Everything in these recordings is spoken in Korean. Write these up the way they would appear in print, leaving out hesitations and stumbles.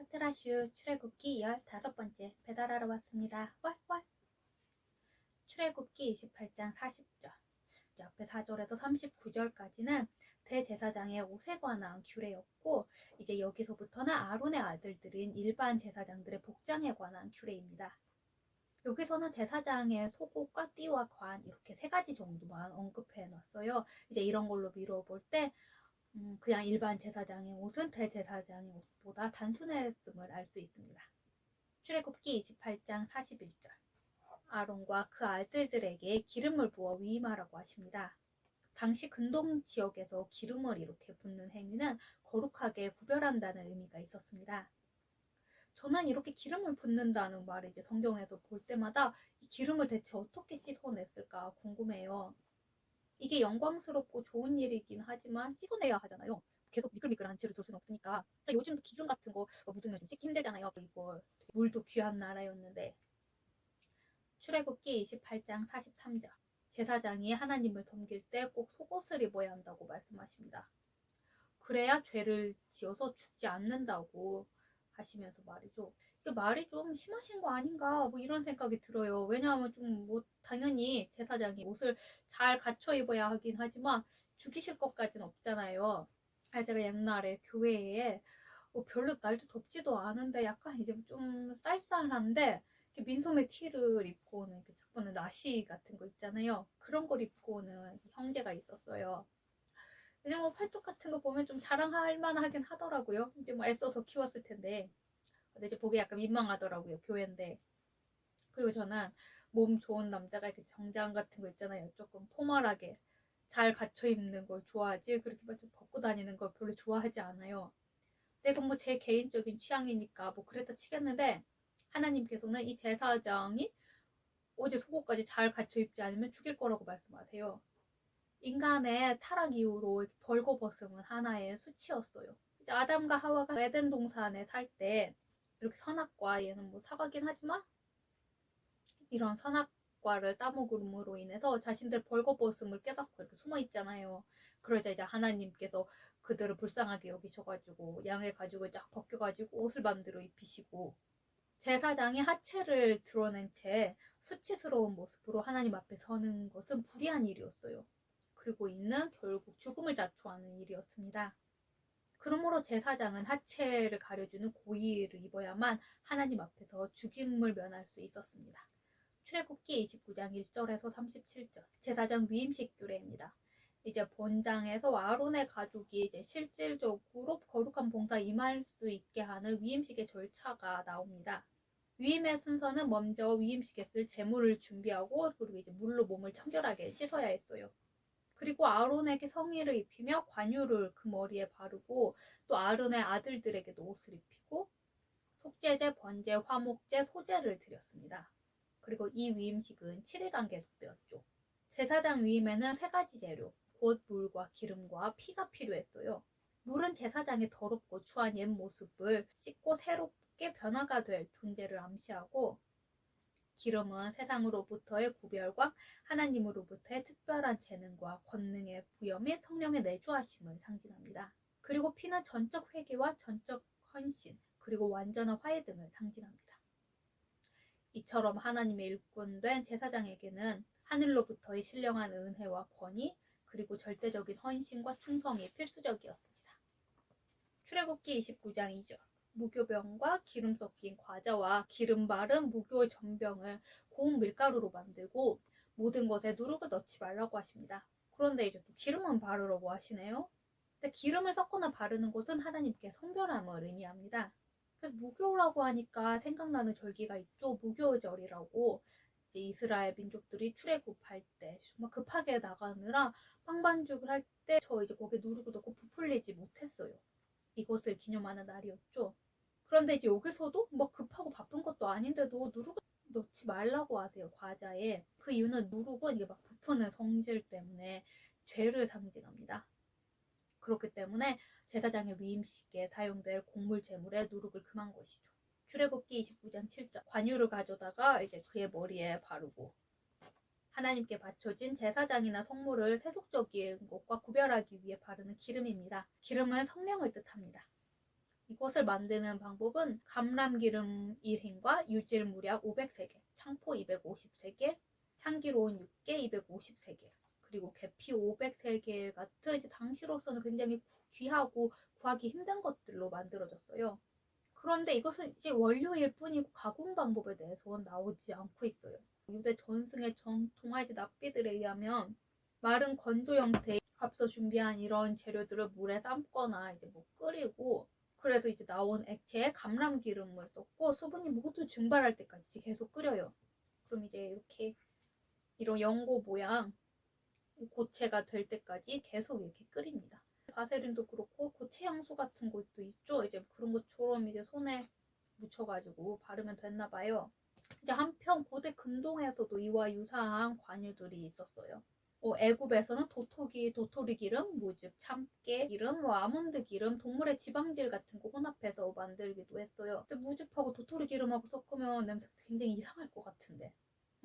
파트라슈 출애굽기 15번째 배달하러 왔습니다. 왈왈. 출애굽기 28장 40절 앞에 4절에서 39절까지는 대제사장의 옷에 관한 규례였고, 이제 여기서부터는 아론의 아들들인 일반 제사장들의 복장에 관한 규례입니다. 여기서는 제사장의 속옷과 띠와 관 이렇게 3가지 정도만 언급해 놨어요. 이제 이런 걸로 미뤄볼 때 그냥 일반 제사장의 옷은 대제사장의 옷보다 단순했음을 알 수 있습니다. 출애굽기 28장 41절 아론과 그 아들들에게 기름을 부어 위임하라고 하십니다. 당시 근동 지역에서 기름을 이렇게 붓는 행위는 거룩하게 구별한다는 의미가 있었습니다. 저는 이렇게 기름을 붓는다는 말을 이제 성경에서 볼 때마다 이 기름을 대체 어떻게 씻어냈을까 궁금해요. 이게 영광스럽고 좋은 일이긴 하지만 씻어내야 하잖아요. 계속 미끌미끌한 채로 둘 수는 없으니까. 요즘도 기름 같은 거 묻으면 좀 씻기 힘들잖아요. 이거 물도 귀한 나라였는데. 출애굽기 28장 43절 제사장이 하나님을 섬길 때 꼭 속옷을 입어야 한다고 말씀하십니다. 그래야 죄를 지어서 죽지 않는다고 하시면서 말이죠. 이게 말이 좀 심하신 거 아닌가 이런 생각이 들어요. 왜냐하면 좀 당연히 제사장이 옷을 잘 갖춰 입어야 하긴 하지만 죽이실 것까지는 없잖아요. 제가 옛날에 교회에 별로 날도 덥지도 않은데 약간 이제 좀 쌀쌀한데 민소매 티를 입고 오는 자꾸는 나시 같은 거 있잖아요. 그런 걸 입고 오는 형제가 있었어요. 이제 팔뚝 같은 거 보면 좀 자랑할 만하긴 하더라고요. 이제 애써서 키웠을 텐데. 근데 이제 보기 약간 민망하더라고요. 교회인데. 그리고 저는 몸 좋은 남자가 이렇게 정장 같은 거 있잖아요. 조금 포멀하게 잘 갖춰 입는 걸 좋아하지. 그렇게 좀 벗고 다니는 걸 별로 좋아하지 않아요. 근데 이건 제 개인적인 취향이니까 그랬다 치겠는데, 하나님께서는 이 제사장이 어제 속옷까지 잘 갖춰 입지 않으면 죽일 거라고 말씀하세요. 인간의 타락 이후로 벌거벗음은 하나의 수치였어요. 이제 아담과 하와가 에덴 동산에 살 때 이렇게 선악과, 얘는 사과긴 하지만 이런 선악과를 따먹음으로 인해서 자신들 벌거벗음을 깨닫고 이렇게 숨어 있잖아요. 그럴 때 이제 하나님께서 그들을 불쌍하게 여기셔가지고 양을 가지고 쫙 벗겨가지고 옷을 만들어 입히시고, 제사장이 하체를 드러낸 채 수치스러운 모습으로 하나님 앞에 서는 것은 불의한 일이었어요. 그리고 이는 결국 죽음을 자초하는 일이었습니다. 그러므로 제사장은 하체를 가려주는 고의를 입어야만 하나님 앞에서 죽임을 면할 수 있었습니다. 출애굽기 29장 1절에서 37절 제사장 위임식 규례입니다. 이제 본장에서 아론의 가족이 이제 실질적으로 거룩한 봉사에 임할 수 있게 하는 위임식의 절차가 나옵니다. 위임의 순서는 먼저 위임식에 쓸 제물을 준비하고, 그리고 이제 물로 몸을 청결하게 씻어야 했어요. 그리고 아론에게 성의를 입히며 관유를 그 머리에 바르고, 또 아론의 아들들에게도 옷을 입히고 속죄제, 번제, 화목제, 소제를 드렸습니다. 그리고 이 위임식은 7일간 계속되었죠. 제사장 위임에는 3가지 재료, 곧 물과 기름과 피가 필요했어요. 물은 제사장의 더럽고 추한 옛 모습을 씻고 새롭게 변화가 될 존재를 암시하고, 기름은 세상으로부터의 구별과 하나님으로부터의 특별한 재능과 권능의 부여 및 성령의 내주하심을 상징합니다. 그리고 피는 전적 회개와 전적 헌신, 그리고 완전한 화해 등을 상징합니다. 이처럼 하나님의 일꾼된 제사장에게는 하늘로부터의 신령한 은혜와 권위, 그리고 절대적인 헌신과 충성이 필수적이었습니다. 출애굽기 29장 2절 무교병과 기름 섞인 과자와 기름 바른 무교 전병을 고운 밀가루로 만들고 모든 것에 누룩을 넣지 말라고 하십니다. 그런데 이제 또 기름은 바르라고 하시네요. 근데 기름을 섞거나 바르는 것은 하나님께 성별함을 의미합니다. 그래서 무교라고 하니까 생각나는 절기가 있죠. 무교절이라고. 이제 이스라엘 민족들이 출애굽할 때 정말 급하게 나가느라 빵반죽을 할 때 저 이제 거기에 누룩을 넣고 부풀리지 못했어요. 이것을 기념하는 날이었죠. 그런데 이제 여기서도 급하고 바쁜 것도 아닌데도 누룩을 넣지 말라고 하세요, 과자에. 그 이유는 누룩은 이게 부푸는 성질 때문에 죄를 상징합니다. 그렇기 때문에 제사장의 위임식에 사용될 곡물 제물에 누룩을 금한 것이죠. 출애굽기 29장 7절 관유를 가져다가 이제 그의 머리에 바르고, 하나님께 바쳐진 제사장이나 성물을 세속적인 것과 구별하기 위해 바르는 기름입니다. 기름은 성령을 뜻합니다. 이것을 만드는 방법은 감람기름 1흰과 유질 무략 500세겔, 창포 250세겔, 향기로운 육개 250세겔, 그리고 계피 500세겔 같은 이제 당시로서는 굉장히 귀하고 구하기 힘든 것들로 만들어졌어요. 그런데 이것은 이제 원료일 뿐이고 가공 방법에 대해서는 나오지 않고 있어요. 유대 전승의 전통화이제 납비들에 의하면 마른 건조 형태의 앞서 준비한 이런 재료들을 물에 삶거나 이제 뭐 끓이고, 그래서 이제 나온 액체에 감람기름을 썼고 수분이 모두 증발할 때까지 계속 끓여요. 그럼 이제 이렇게 이런 연고 모양 고체가 될 때까지 계속 이렇게 끓입니다. 바세린도 그렇고 고체 향수 같은 것도 있죠. 이제 그런 것처럼 이제 손에 묻혀가지고 바르면 됐나 봐요. 이제 한편 고대 근동에서도 이와 유사한 관유들이 있었어요. 애굽에서는 도토리 기름, 무즙, 참깨 기름, 아몬드 기름, 동물의 지방질 같은 거 혼합해서 만들기도 했어요. 근데 무즙하고 도토리 기름하고 섞으면 냄새가 굉장히 이상할 것 같은데.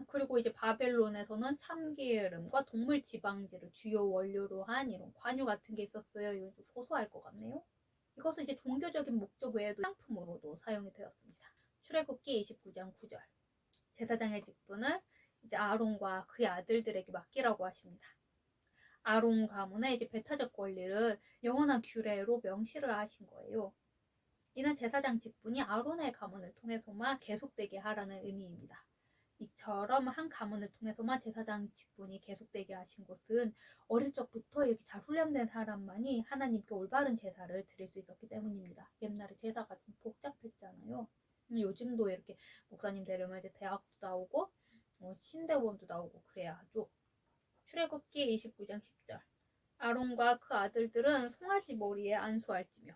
그리고 이제 바벨론에서는 참기름과 동물 지방질을 주요 원료로 한 이런 관유 같은 게 있었어요. 이거 좀 고소할 것 같네요. 이것은 이제 종교적인 목적 외에도 상품으로도 사용이 되었습니다. 출애굽기 29장 9절. 제사장의 직분을 이제 아론과 그의 아들들에게 맡기라고 하십니다. 아론 가문의 이제 배타적 권리를 영원한 규례로 명시를 하신 거예요. 이는 제사장 직분이 아론의 가문을 통해서만 계속되게 하라는 의미입니다. 이처럼 한 가문을 통해서만 제사장 직분이 계속되게 하신 것은 어릴 적부터 이렇게 잘 훈련된 사람만이 하나님께 올바른 제사를 드릴 수 있었기 때문입니다. 옛날에 제사가 좀 복잡했잖아요. 요즘도 이렇게 목사님 되려면 이제 대학도 나오고 신대원도 나오고 그래야 하죠. 출애굽기 29장 10절. 아론과 그 아들들은 송아지 머리에 안수할지며.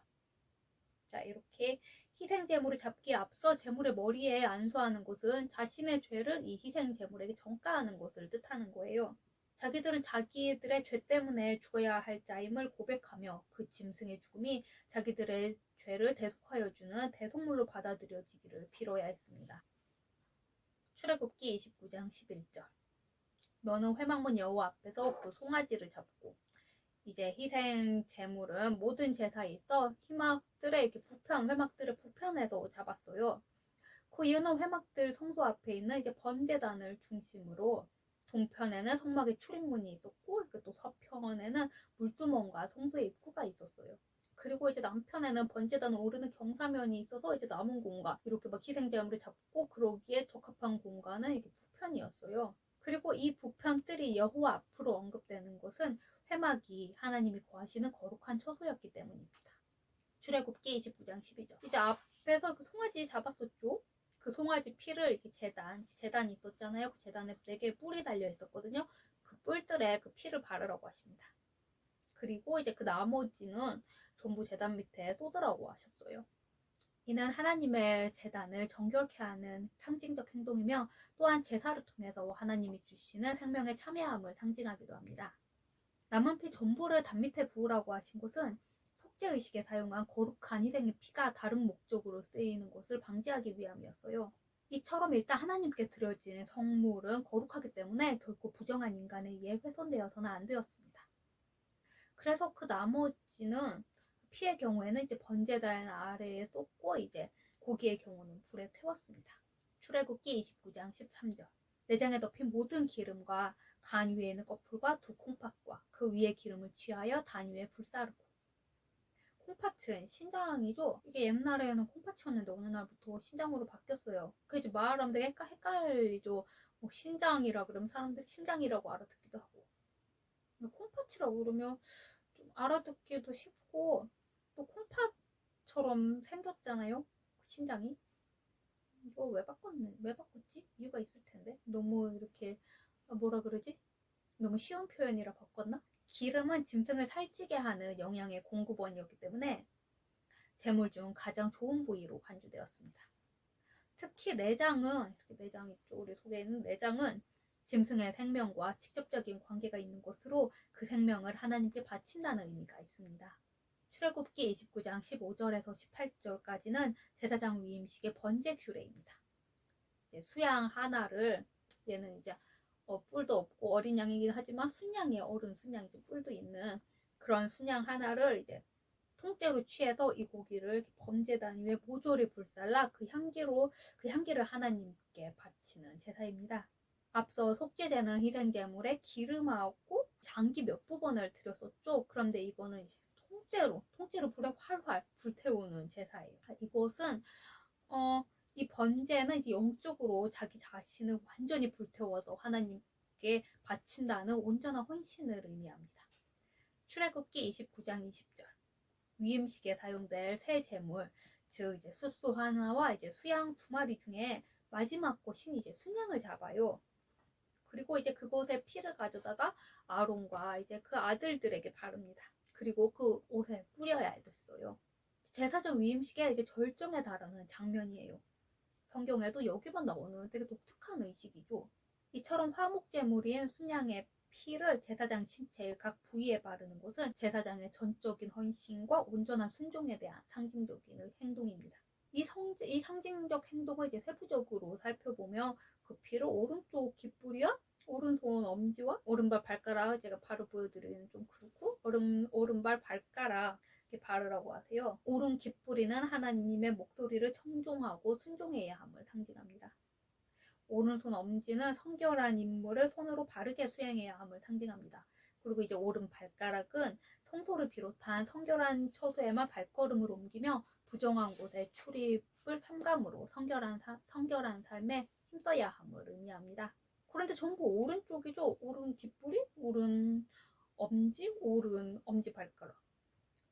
자, 이렇게 희생 제물을 잡기에 앞서 제물의 머리에 안수하는 것은 자신의 죄를 이 희생 제물에게 전가하는 것을 뜻하는 거예요. 자기들은 자기들의 죄 때문에 죽어야 할 자임을 고백하며 그 짐승의 죽음이 자기들의 죄를 대속하여 주는 대속물로 받아들여지기를 빌어야 했습니다. 출애굽기 29장 11절. 너는 회막문 여호와 앞에서 그 송아지를 잡고, 이제 희생 제물은 모든 제사에 있어 회막들의 이렇게 회막들의 부편에서 잡았어요. 그 이유는 회막들 성소 앞에 있는 이제 번제단을 중심으로 동편에는 성막의 출입문이 있었고, 또 서편에는 물두멍과 성소의 입구가 있었어요. 그리고 이제 남편에는 번제단을 오르는 경사면이 있어서 이제 남은 공간, 이렇게 막 희생제물을 잡고 그러기에 적합한 공간은 이게 부편이었어요. 그리고 이 부편들이 여호와 앞으로 언급되는 것은 회막이 하나님이 거하시는 거룩한 처소였기 때문입니다. 출애굽기 29장 12절. 이제 앞에서 그 송아지 잡았었죠. 그 송아지 피를 이렇게 재단이 있었잖아요. 그 재단에 4개의 뿔이 달려 있었거든요. 그 뿔들에 그 피를 바르라고 하십니다. 그리고 이제 그 나머지는 전부 재단 밑에 쏟으라고 하셨어요. 이는 하나님의 제단을 정결케 하는 상징적 행동이며 또한 제사를 통해서 하나님이 주시는 생명의 참여함을 상징하기도 합니다. 남은 피 전부를 단 밑에 부으라고 하신 것은 속죄의식에 사용한 거룩한 희생의 피가 다른 목적으로 쓰이는 것을 방지하기 위함이었어요. 이처럼 일단 하나님께 드려진 성물은 거룩하기 때문에 결코 부정한 인간에 의해 훼손되어서는 안 되었습니다. 그래서 그 나머지는 피의 경우에는 이제 번제단 아래에 쏟고 이제 고기의 경우는 불에 태웠습니다. 출애굽기 29장 13절. 내장에 덮인 모든 기름과 간 위에 있는 꺼풀과 두 콩팥과 그 위에 기름을 취하여 단 위에 불사르고. 콩팥은 신장이죠. 이게 옛날에는 콩팥이었는데 어느 날부터 신장으로 바뀌었어요. 그 이제 말하면 헷갈리죠. 뭐 신장이라 그러면 사람들이 심장이라고 알아듣기도 하고, 콩팥이라고 그러면 좀 알아듣기도 쉽고, 또 콩팥처럼 생겼잖아요, 신장이. 이거 왜 바꿨지? 이유가 있을 텐데. 너무 이렇게 뭐라 그러지? 너무 쉬운 표현이라 바꿨나? 기름은 짐승을 살찌게 하는 영양의 공급원이었기 때문에 제물 중 가장 좋은 부위로 간주되었습니다. 특히 내장 있죠. 우리 속에 있는 내장은 짐승의 생명과 직접적인 관계가 있는 것으로 그 생명을 하나님께 바친다는 의미가 있습니다. 출애굽기 29장 15절에서 18절까지는 제사장 위임식의 번제 규례입니다. 이제 수양 하나를, 얘는 이제 뿔도 없고 어린 양이긴 하지만 순양이에요. 어른 순양이죠. 뿔도 있는 그런 순양 하나를 이제 통째로 취해서 이 고기를 범제단 위에 모조리 불살라 그 향기를 하나님께 바치는 제사입니다. 앞서 속죄제는 희생제물에 기름하고 장기 몇 부분을 드렸었죠. 그런데 이거는 이제 통째로 불에 활활 불태우는 제사예요. 이것은 이 번제는 이제 영적으로 자기 자신을 완전히 불태워서 하나님께 바친다는 온전한 헌신을 의미합니다. 출애굽기 29장 20절. 위임식에 사용될 새 제물, 즉 이제 숫소 하나와 이제 수양 2마리 중에 마지막 것인 이제 순양을 잡아요. 그리고 이제 그곳에 피를 가져다가 아론과 이제 그 아들들에게 바릅니다. 그리고 그 옷에 뿌려야 됐어요. 제사적 위임식의 이제 절정에 달하는 장면이에요. 성경에도 여기만 나오는 되게 독특한 의식이죠. 이처럼 화목제물인 순양의 피를 제사장 신체의 각 부위에 바르는 것은 제사장의 전적인 헌신과 온전한 순종에 대한 상징적인 행동입니다. 이 상징적 행동을 이제 세부적으로 살펴보면 그 피를 오른쪽 깃뿌리와 오른손 엄지와 오른발 발가락, 제가 바로 보여드리는 좀 그렇고 오른발 발가락 이렇게 바르라고 하세요. 오른 깃뿌리는 하나님의 목소리를 청종하고 순종해야 함을 상징합니다. 오른손 엄지는 성결한 임무를 손으로 바르게 수행해야 함을 상징합니다. 그리고 이제 오른 발가락은 성소를 비롯한 성결한 처소에만 발걸음을 옮기며 부정한 곳에 출입을 삼감으로 성결한 삶에 힘써야 함을 의미합니다. 그런데 전부 오른쪽이죠. 오른 깃뿌리, 오른 엄지, 오른 엄지 발가락.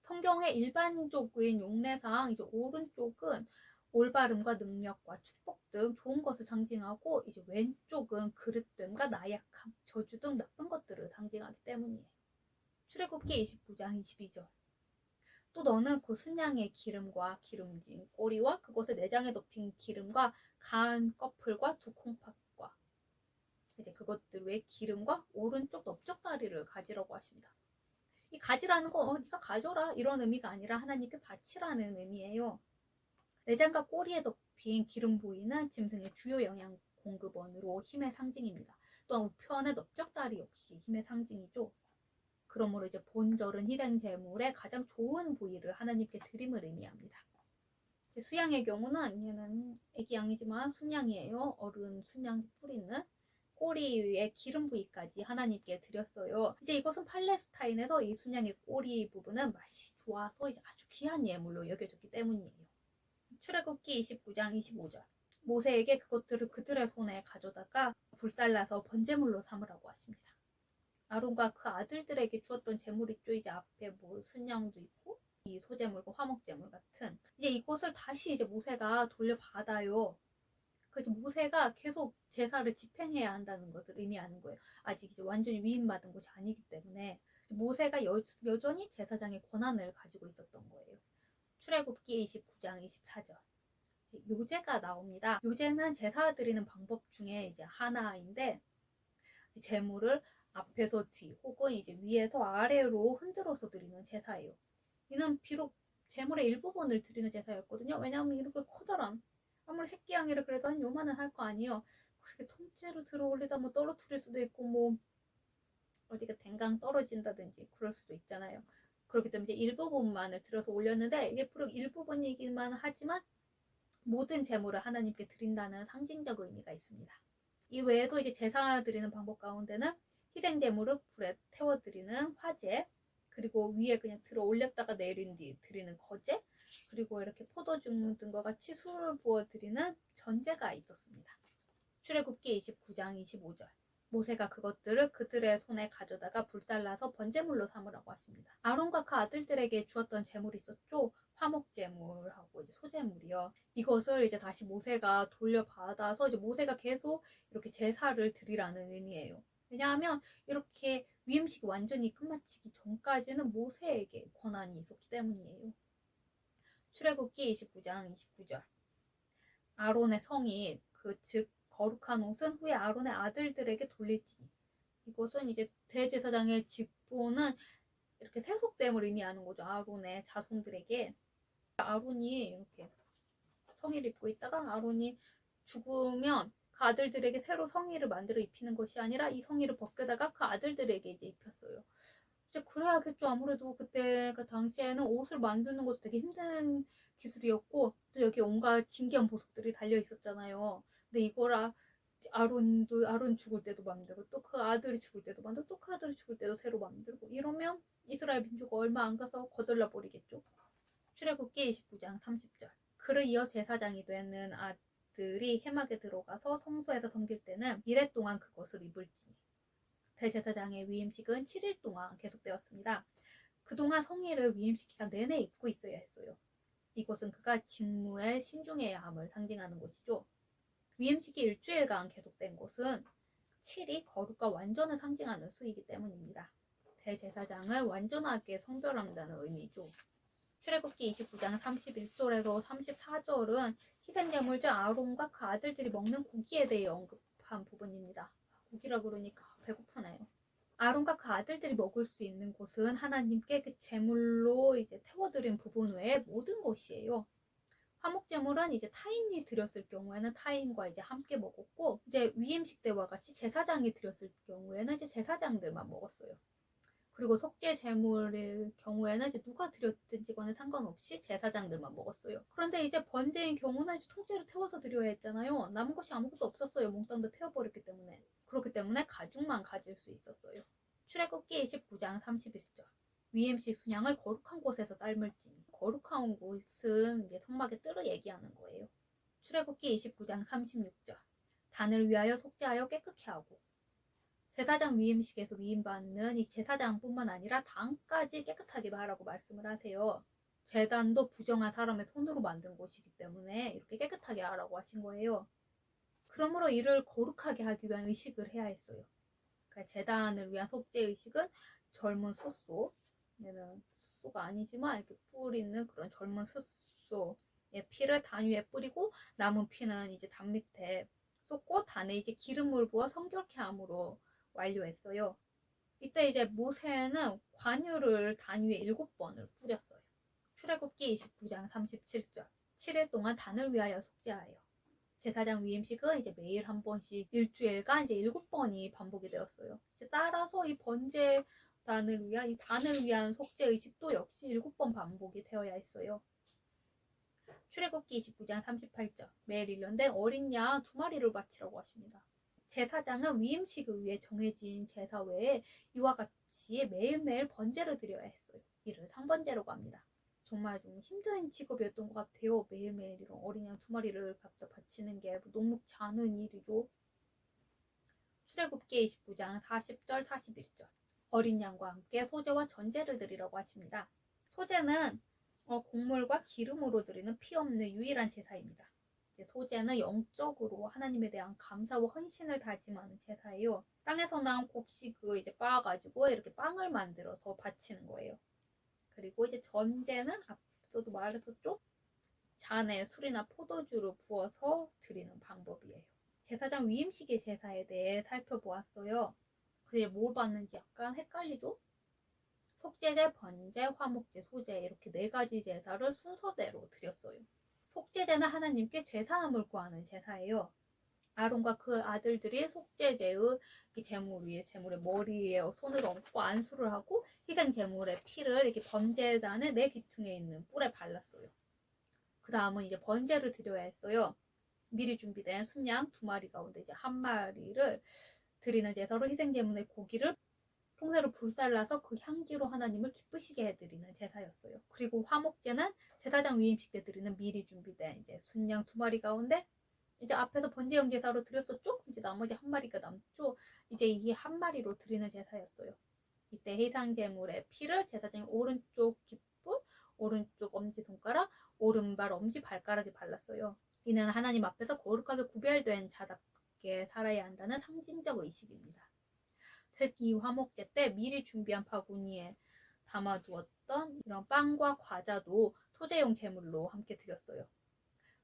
성경의 일반적인 용례상 이제 오른쪽은 올바름과 능력과 축복 등 좋은 것을 상징하고 이제 왼쪽은 그릇됨과 나약함, 저주 등 나쁜 것들을 상징하기 때문이에요. 출애굽기 29장 22절. 또 너는 그 순양의 기름과 기름진 꼬리와 그것을 내장에 덮인 기름과 간 껍풀과 두 콩팥과 이제 그것들 외에 기름과 오른쪽 넓적다리를 가지라고 하십니다. 이 가지라는 거 네가 가져라 이런 의미가 아니라 하나님께 바치라는 의미예요. 내장과 꼬리에 덮인 기름 부위는 짐승의 주요 영양 공급원으로 힘의 상징입니다. 또한 우편의 넓적다리 역시 힘의 상징이죠. 그러므로 이제 본절은 희생 제물의 가장 좋은 부위를 하나님께 드림을 의미합니다. 이제 수양의 경우는 얘는 애기 양이지만 순양이에요. 어른 순양 뿌리는 꼬리 위에 기름 부위까지 하나님께 드렸어요. 이제 이것은 팔레스타인에서 이 순양의 꼬리 부분은 맛이 좋아서 이제 아주 귀한 예물로 여겨졌기 때문이에요. 출애굽기 29장 25절. 모세에게 그것들을 그들의 손에 가져다가 불살라서 번제물로 삼으라고 하십니다. 아론과 그 아들들에게 주었던 제물 있죠. 이제 앞에 뭐 순양도 있고 이 소제물과 화목제물 같은 이제 이것을 다시 이제 모세가 돌려받아요. 그래서 모세가 계속 제사를 집행해야 한다는 것을 의미하는 거예요. 아직 이제 완전히 위임받은 것이 아니기 때문에 모세가 여전히 제사장의 권한을 가지고 있었던 거예요. 출애굽기 29장 24절. 요제가 나옵니다. 요제는 제사 드리는 방법 중에 이제 하나인데 제물을 앞에서 뒤 혹은 이제 위에서 아래로 흔들어서 드리는 제사예요. 이는 비록 제물의 일부분을 드리는 제사였거든요. 왜냐하면 이렇게 커다란 아무리 새끼 양이라 그래도 한 요만은 할 거 아니에요. 그렇게 통째로 들어 올리다 뭐 떨어뜨릴 수도 있고 뭐 어디가 댕강 떨어진다든지 그럴 수도 있잖아요. 그렇기 때문에 이제 일부분만을 들어서 올렸는데 이게 비록 일부분이기만 하지만 모든 제물을 하나님께 드린다는 상징적 의미가 있습니다. 이 외에도 이제 제사 드리는 방법 가운데는 희생 제물을 불에 태워 드리는 화제, 그리고 위에 그냥 들어 올렸다가 내린 뒤 드리는 거제, 그리고 이렇게 포도주 등과 같이 술을 부어 드리는 전제가 있었습니다. 출애굽기 29장 25절. 모세가 그것들을 그들의 손에 가져다가 불살라서 번제물로 삼으라고 하십니다. 아론과 그 아들들에게 주었던 제물이 있었죠. 화목제물하고 이제 소제물이요. 이것을 이제 다시 모세가 돌려받아서 이제 모세가 계속 이렇게 제사를 드리라는 의미예요. 왜냐하면 이렇게 위임식이 완전히 끝마치기 전까지는 모세에게 권한이 있었기 때문이에요. 출애굽기 29장 29절. 아론의 성이 즉 거룩한 옷은 후에 아론의 아들들에게 돌릴지니. 이것은 이제 대제사장의 직분은 이렇게 세속됨을 의미하는 거죠. 아론의 자손들에게. 아론이 이렇게 성의를 입고 있다가 아론이 죽으면 그 아들들에게 새로 성의를 만들어 입히는 것이 아니라 이 성의를 벗겨다가 그 아들들에게 이제 입혔어요. 이제 그래야겠죠. 아무래도 그때 그 당시에는 옷을 만드는 것도 되게 힘든 기술이었고 또 여기 온갖 신기한 보석들이 달려 있었잖아요. 근데 이거라 아론 죽을 때도 만들고 또 그 아들이 죽을 때도 만들고 또 그 아들이 죽을 때도 새로 만들고 이러면 이스라엘 민족이 얼마 안 가서 거덜나 버리겠죠. 출애굽기 29장 30절. 그를 이어 제사장이 되는 아들이 해막에 들어가서 성소에서 섬길 때는 이래 동안 그것을 입을지니. 대제사장의 위임식은 7일 동안 계속되었습니다. 그동안 성의를 위임식 기간 내내 입고 있어야 했어요. 이것은 그가 직무에 신중해야 함을 상징하는 것이죠. 위임식이 일주일간 계속된 것은 7이 거룩과 완전을 상징하는 수이기 때문입니다. 대제사장을 완전하게 성별한다는 의미죠. 출애굽기 29장 31절에서 34절은 희생제물자 아론과 그 아들들이 먹는 고기에 대해 언급한 부분입니다. 고기라 그러니까 배고프네요. 아론과 그 아들들이 먹을 수 있는 곳은 하나님께 그 제물로 이제 태워드린 부분 외에 모든 것이에요. 화목제물은 이제 타인이 드렸을 경우에는 타인과 이제 함께 먹었고, 이제 위임식 때와 같이 제사장이 드렸을 경우에는 이제 제사장들만 먹었어요. 그리고 속죄 제물일 경우에는 이제 누가 드렸든지 간에 상관없이 제사장들만 먹었어요. 그런데 이제 번제인 경우는 이제 통째로 태워서 드려야 했잖아요. 남은 것이 아무것도 없었어요. 몽땅 다 태워버렸기 때문에. 그렇기 때문에 가죽만 가질 수 있었어요. 출애굽기 29장 31절. 위임식 순양을 거룩한 곳에서 삶을지니. 거룩한 곳은 이제 성막의 뜰을 얘기하는 거예요. 출애굽기 29장 36절. 단을 위하여 속죄하여 깨끗게 하고. 제사장 위임식에서 위임받는 이 제사장뿐만 아니라 단까지 깨끗하게 하라고 말씀을 하세요. 제단도 부정한 사람의 손으로 만든 것이기 때문에 이렇게 깨끗하게 하라고 하신 거예요. 그러므로 이를 거룩하게 하기 위한 의식을 해야 했어요. 그러니까 제단을 위한 속죄 의식은 젊은 숫소, 얘는 숫소가 아니지만 이렇게 뿌리는 그런 젊은 숫소의 피를 단 위에 뿌리고 남은 피는 이제 단 밑에 쏟고 단에 이제 기름을 부어 성결케 함으로 완료했어요. 이때 이제 모세는 관유를 단 위에 7번을 뿌렸어요. 출애굽기 29장 37절. 7일 동안 단을 위하여 속죄하여. 제사장 위임식은 이제 매일 한 번씩 일주일간 이제 7번이 반복이 되었어요. 이제 따라서 이 번제단을 위한 이 단을 위한 속죄 의식도 역시 7번 반복이 되어야 했어요. 출애굽기 29장 38절. 매일 1년 어린 양 2마리를 바치라고 하십니다. 제사장은 위임식을 위해 정해진 제사 외에 이와 같이 매일매일 번제를 드려야 했어요. 이를 상번제라고 합니다. 정말 좀 힘든 직업이었던 것 같아요. 매일매일 이런 어린 양 2마리를 갖다 바치는 게 녹록지 않은 일이죠. 출애굽기 29장 40절 41절. 어린 양과 함께 소제와 전제를 드리라고 하십니다. 소제는 곡물과 기름으로 드리는 피 없는 유일한 제사입니다. 소제는 영적으로 하나님에 대한 감사와 헌신을 다짐하는 제사예요. 땅에서 나온 곡식을 이제 빻아가지고 이렇게 빵을 만들어서 바치는 거예요. 그리고 이제 전제는 앞서도 말했었죠? 잔에 술이나 포도주를 부어서 드리는 방법이에요. 제사장 위임식의 제사에 대해 살펴보았어요. 그게 뭘 봤는지 약간 헷갈리죠? 속죄제, 번제, 화목제, 소제 이렇게 4가지 제사를 순서대로 드렸어요. 속죄제는 하나님께 죄사함을 구하는 제사예요. 아론과 그 아들들이 속죄제의 제물 위에 제물의 머리에 손을 얹고 안수를 하고 희생 제물의 피를 이렇게 번제단의 4귀퉁에 있는 뿔에 발랐어요. 그 다음은 이제 번제를 드려야 했어요. 미리 준비된 순양 2마리 가운데 이제 1마리를 드리는 제사로 희생 제물의 고기를 통째로 불살라서 그 향기로 하나님을 기쁘시게 해드리는 제사였어요. 그리고 화목제는 제사장 위임식 때 드리는 미리 준비된 이제 순양 2마리 가운데 이제 앞에서 번제용 제사로 드렸었죠? 이제 나머지 1마리가 남죠? 이제 이 1마리로 드리는 제사였어요. 이때 해상제물의 피를 제사장의 오른쪽 깃불, 오른쪽 엄지손가락, 오른발 엄지발가락에 발랐어요. 이는 하나님 앞에서 거룩하게 구별된 자답게 살아야 한다는 상징적 의식입니다. 특히 화목제 때 미리 준비한 바구니에 담아두었던 이런 빵과 과자도 소제용 제물로 함께 드렸어요.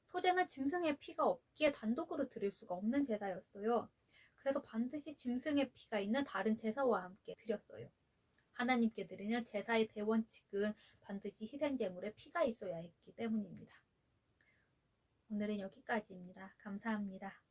소제는 짐승의 피가 없기에 단독으로 드릴 수가 없는 제사였어요. 그래서 반드시 짐승의 피가 있는 다른 제사와 함께 드렸어요. 하나님께 드리는 제사의 대원칙은 반드시 희생제물에 피가 있어야 했기 때문입니다. 오늘은 여기까지입니다. 감사합니다.